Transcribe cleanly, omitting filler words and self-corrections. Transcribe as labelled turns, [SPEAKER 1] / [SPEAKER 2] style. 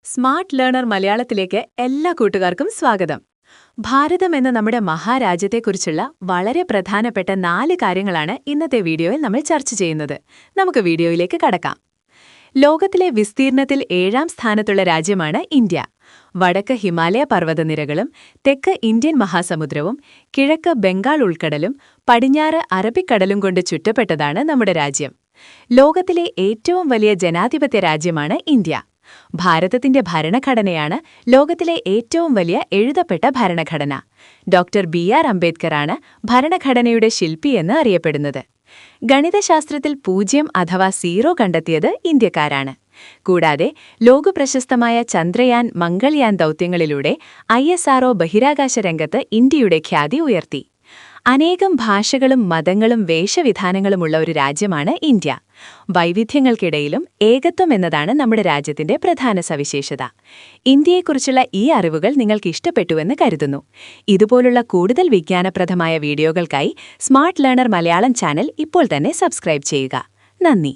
[SPEAKER 1] Smart learner മലയാളത്തിലേക്ക് എല്ലാ കൂട്ടുകാർക്കും സ്വാഗതം. ഭാരതം എന്ന നമ്മുടെ മഹാരാജ്യത്തെക്കുറിച്ചുള്ള വളരെ പ്രധാനപ്പെട്ട 4 കാര്യങ്ങളാണ് ഇന്നത്തെ വീഡിയോയിൽ നമ്മൾ ചർച്ച ചെയ്യുന്നത്. നമുക്ക് വീഡിയോയിലേക്ക് കടക്കാം. ലോകത്തിലെ വിസ്തീർണത്തിൽ 7ാം സ്ഥാനത്തുള്ള രാജ്യമാണ് ഇന്ത്യ. വടക്ക് ഹിമാലയ പർവ്വതനിരകളും തെക്ക് ഇന്ത്യൻ മഹാസമുദ്രവും കിഴക്ക് ബംഗാൾ ഉൾക്കടലും പടിഞ്ഞാറ് അറബിക്കടലും കൊണ്ട് ചുറ്റപ്പെട്ടതാണ് നമ്മുടെ രാജ്യം. ലോകത്തിലെ ഏറ്റവും വലിയ ജനാധിപത്യ രാജ്യമാണ് ഇന്ത്യ. ഭാരതത്തിന്റെ ഭരണഘടനയാണ് ലോകത്തിലെ ഏറ്റവും വലിയ എഴുതപ്പെട്ട ഭരണഘടന. Doctor BR. അംബേദ്കറാണ് ഭരണഘടനയുടെ ശില്പിയെന്ന് അറിയപ്പെടുന്നത്. ഗണിതശാസ്ത്രത്തിൽ 0 അഥവാ 0 കണ്ടെത്തിയത് ഇന്ത്യക്കാരാണ്. കൂടാതെ ലോകപ്രശസ്തമായ ചന്ദ്രയാൻ, മംഗൾയാൻ ദൗത്യങ്ങളിലൂടെ ISRO ബഹിരാകാശ രംഗത്ത് ഇന്ത്യയുടെ ഖ്യാതി ഉയർത്തി. അനേകം ഭാഷകളും മതങ്ങളും വേഷവിധാനങ്ങളുമുള്ള ഒരു രാജ്യമാണ് ഇന്ത്യ. വൈവിധ്യങ്ങൾക്കിടയിലും ഏകത്വം എന്നതാണ് നമ്മുടെ രാജ്യത്തിന്റെ പ്രധാന സവിശേഷത. ഇന്ത്യയെക്കുറിച്ചുള്ള ഈ അറിവുകൾ നിങ്ങൾക്ക് ഇഷ്ടപ്പെട്ടുവെന്ന് കരുതുന്നു. ഇതുപോലുള്ള കൂടുതൽ വിജ്ഞാനപ്രദമായ വീഡിയോകൾക്കായി സ്മാർട്ട് ലേണർ മലയാളം ചാനൽ ഇപ്പോൾ തന്നെ സബ്സ്ക്രൈബ് ചെയ്യുക. നന്ദി.